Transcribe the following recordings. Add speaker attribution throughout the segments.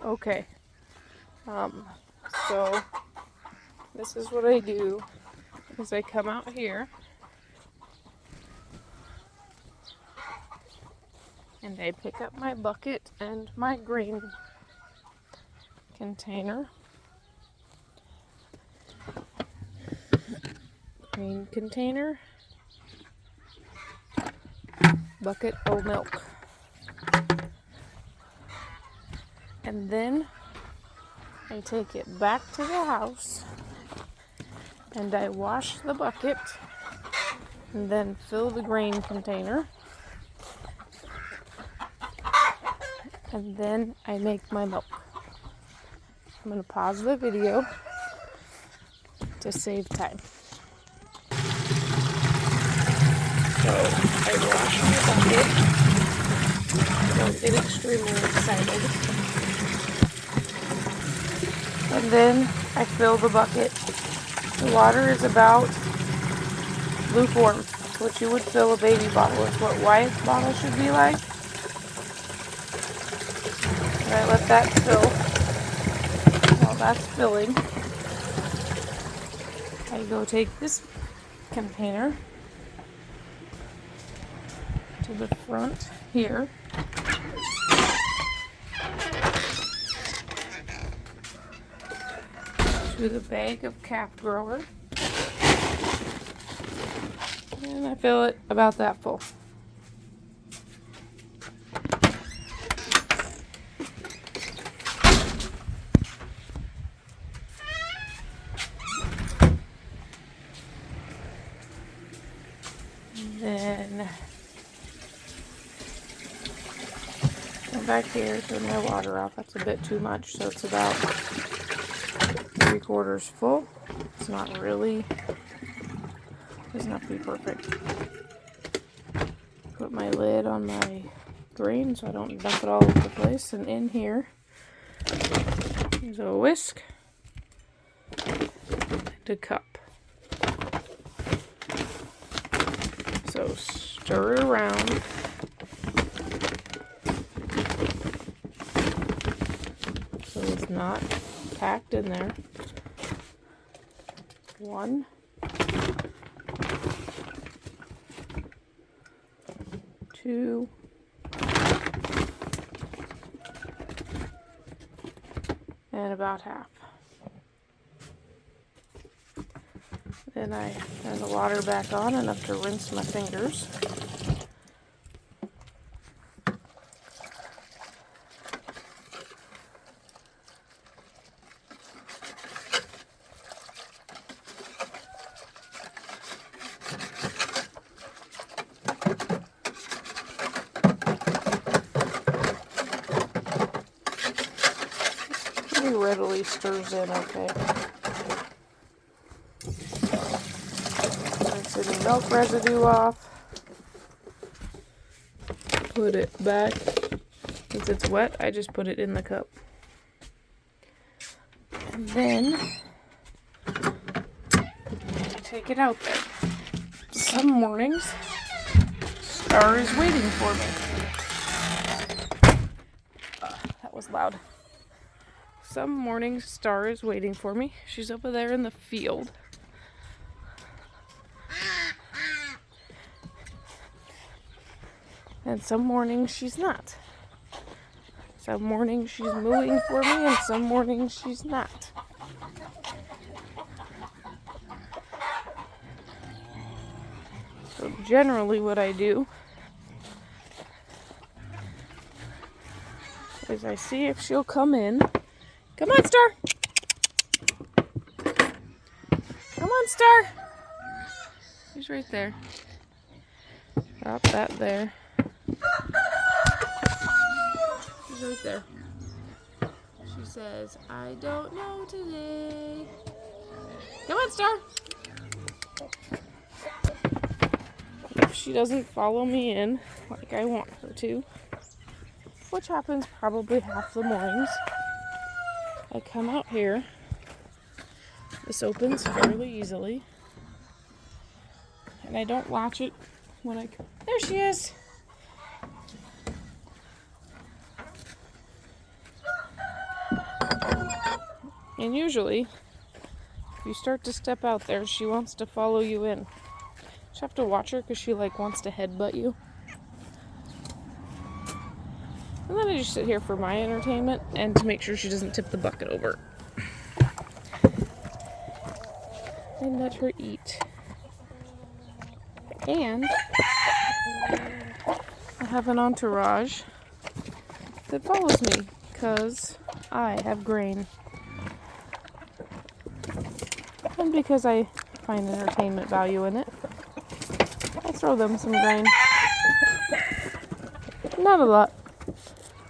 Speaker 1: Okay. So this is what I do is I come out here and I pick up my bucket and my green container. Green container. Bucket of milk. And then I take it back to the house and I wash the bucket and then fill the grain container. And then I make my milk. I'm going to pause the video to save time. So I wash my bucket. Don't get extremely excited. And then I fill the bucket. The water is about lukewarm. It's what you would fill a baby bottle. It's what Wyatt's bottle should be like. And I let that fill. While that's filling, I go take this container to the front here. To the bag of calf grower. And I fill it about that full. Then come back here, turn my water off. That's a bit too much, so it's about 3/4 full. It's not really, doesn't have to be perfect. Put my lid on my grain so I don't dump it all over the place. And in here is a whisk and a cup. So stir it around. So it's not packed in there. 1, 2, and about half. Then I turn the water back on enough to rinse my fingers. Pretty readily stirs in okay. Rinse any milk residue off. Put it back. Since it's wet, I just put it in the cup. And then I take it out there. Some mornings, Star is waiting for me. That was loud. Some mornings, Star is waiting for me. She's over there in the field. And some mornings she's not. Some mornings she's mooing for me, and some mornings she's not. So generally what I do is I see if she'll come in. Come on, Star! Come on, Star! She's right there. Drop that there. She's right there. She says, I don't know today. Come on, Star! If she doesn't follow me in like I want her to, which happens probably half the mornings, I come out here. This opens fairly easily. And I don't latch it when I... There she is! And usually, if you start to step out there, she wants to follow you in. You have to watch her because she wants to headbutt you. And then I just sit here for my entertainment and to make sure she doesn't tip the bucket over. And let her eat. And I have an entourage that follows me because I have grain. And because I find entertainment value in it, I throw them some grain. Not a lot,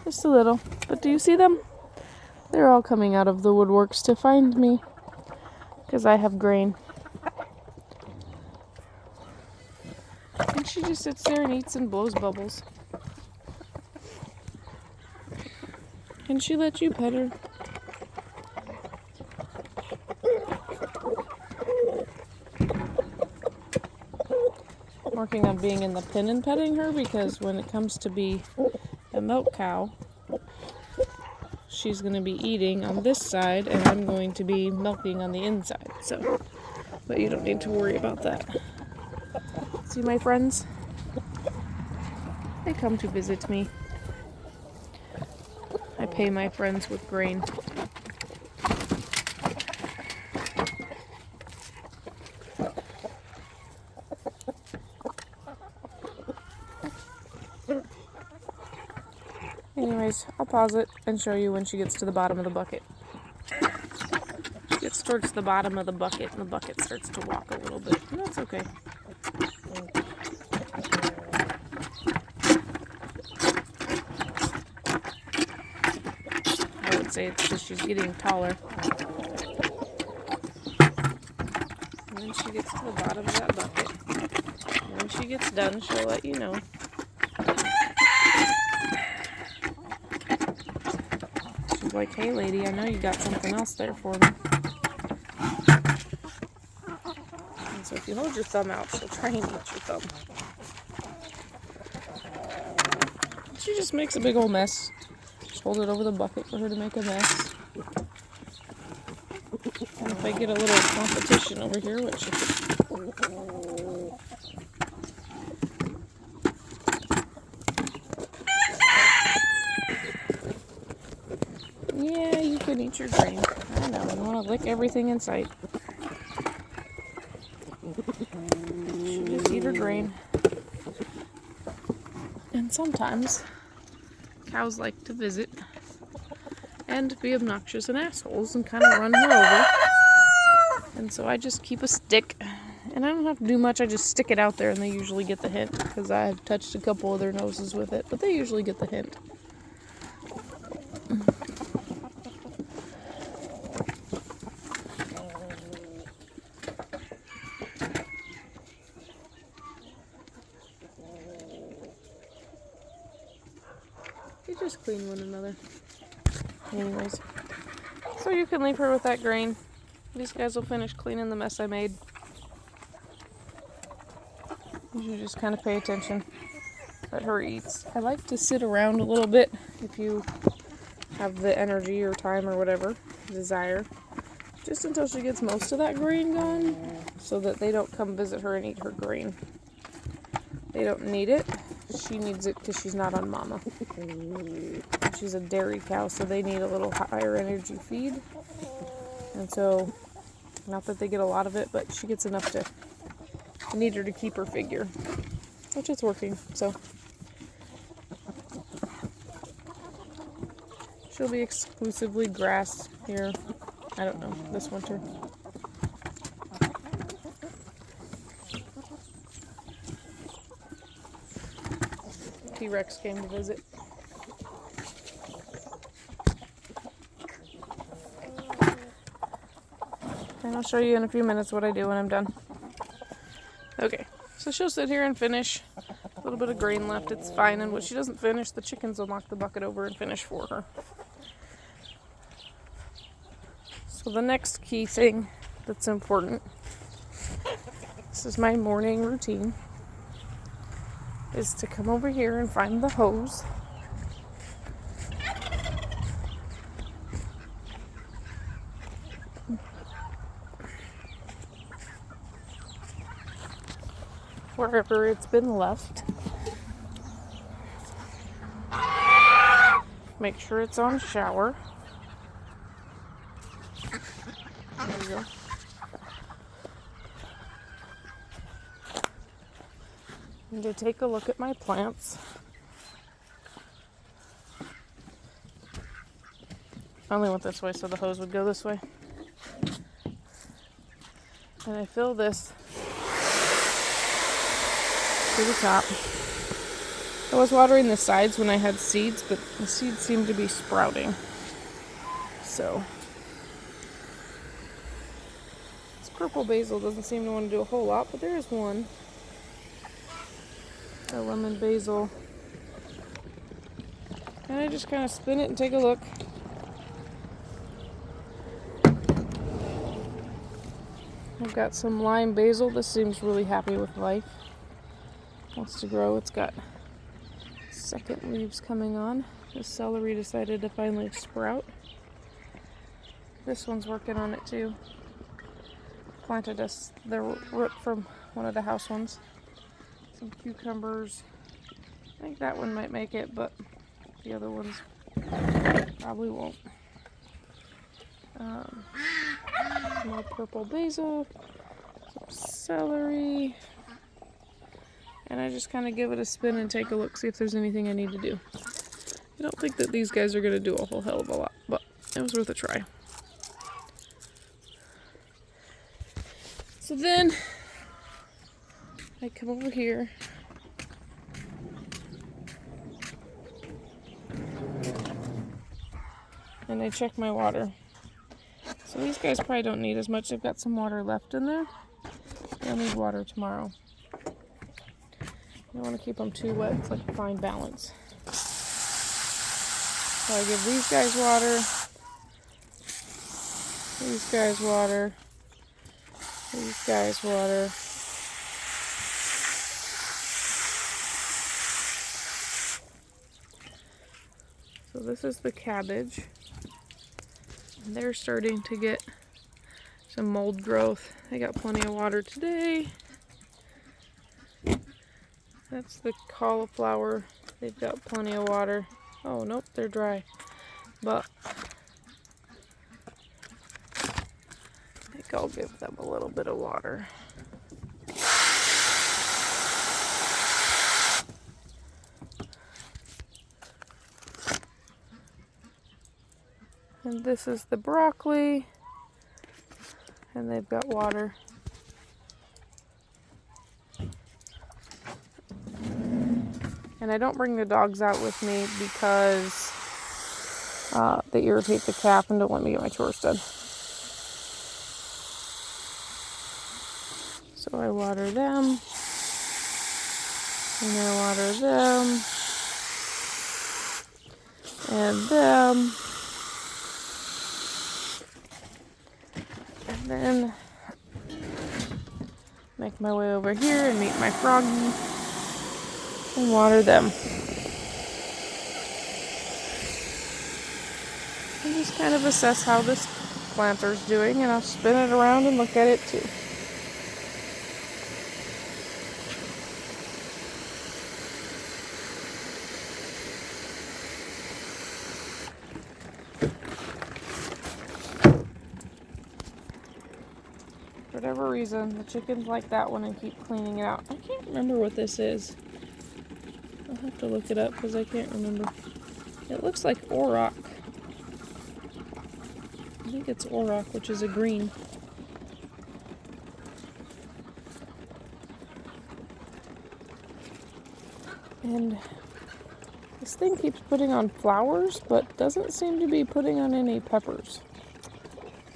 Speaker 1: just a little. But do you see them? They're all coming out of the woodworks to find me because I have grain. And she just sits there and eats and blows bubbles. Can she let you pet her? I'm working on being in the pen and petting her because when it comes to be a milk cow, she's going to be eating on this side and I'm going to be milking on the inside. So, but you don't need to worry about that. See my friends? They come to visit me. I pay my friends with grain. Anyways, I'll pause it and show you when she gets to the bottom of the bucket. She gets towards the bottom of the bucket and the bucket starts to walk a little bit. And that's okay. I would say it's because she's getting taller. And then she gets to the bottom of that bucket. And when she gets done, she'll let you know. She's like, hey lady, I know you got something else there for me. And so if you hold your thumb out, she'll try and eat your thumb. She just makes a big old mess. Just hold it over the bucket for her to make a mess. And if I get a little competition over here, which yeah, you can eat your grain. I know, you want to lick everything in sight. You just eat her grain. And sometimes cows like to visit and be obnoxious and assholes and kind of run her over. And so I just keep a stick. And I don't have to do much, I just stick it out there and they usually get the hint because I've touched a couple of their noses with it, but they usually get the hint. They just clean one another. Anyways, so you can leave her with that grain. These guys will finish cleaning the mess I made. You should just kind of pay attention. Let her eat. I like to sit around a little bit if you have the energy or time or whatever desire, just until she gets most of that grain gone, so that they don't come visit her and eat her grain. They don't need it. She needs it because she's not on mama. She's a dairy cow, so they need a little higher energy feed. And so, not that they get a lot of it, but she gets enough to need her to keep her figure, which is working. So she'll be exclusively grass here. I don't know, this winter. T-Rex came to visit. And I'll show you in a few minutes what I do when I'm done. Okay, so she'll sit here and finish. A little bit of grain left, it's fine. And when she doesn't finish, the chickens will knock the bucket over and finish for her. So the next key thing that's important, this is my morning routine, is to come over here and find the hose. wherever it's been left. Make sure it's on shower. There we go. And to take a look at my plants. I only went this way so the hose would go this way. And I fill this to the top. I was watering the sides when I had seeds, but the seeds seem to be sprouting. So, this purple basil doesn't seem to want to do a whole lot, but there is one. A lemon basil. And I just kind of spin it and take a look. I've got some lime basil. This seems really happy with life. Wants to grow. It's got second leaves coming on. The celery decided to finally sprout. This one's working on it too. Planted the root from one of the house ones. Some cucumbers. I think that one might make it, but the other ones probably won't. More purple basil, some celery, and I just kind of give it a spin and take a look, see if there's anything I need to do. I don't think that these guys are going to do a whole hell of a lot, but it was worth a try. So then I come over here and I check my water. So these guys probably don't need as much. They've got some water left in there. They'll need water tomorrow. I don't want to keep them too wet. It's like a fine balance. So I give these guys water, these guys water, these guys water. So this is the cabbage. And they're starting to get some mold growth. They got plenty of water today. That's the cauliflower. They've got plenty of water. Oh, nope, they're dry. But I think I'll give them a little bit of water. And this is the broccoli. And they've got water. And I don't bring the dogs out with me because they irritate the calf and don't let me get my chores done. So I water them. And I water them. And them. And then make my way over here and meet my froggy. And water them. And just kind of assess how this planter's doing, and I'll spin it around and look at it too. For whatever reason, the chickens like that one and keep cleaning it out. I can't remember what this is. I'll have to look it up because I can't remember. It looks like auroch. I think it's auroch, which is a green. And this thing keeps putting on flowers, but doesn't seem to be putting on any peppers.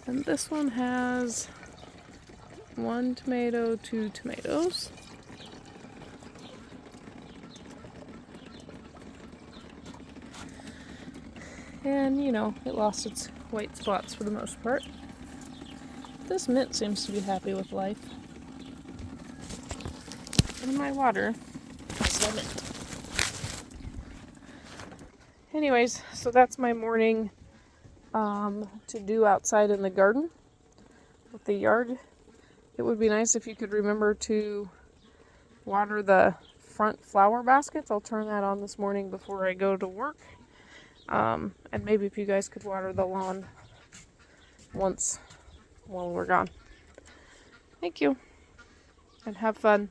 Speaker 1: And this one has 1 tomato, 2 tomatoes. And, you know, it lost its white spots for the most part. This mint seems to be happy with life. And my water is no mint. Anyways, so that's my morning to do outside in the garden with the yard. It would be nice if you could remember to water the front flower baskets. I'll turn that on this morning before I go to work. And maybe if you guys could water the lawn once while we're gone. Thank you, and have fun.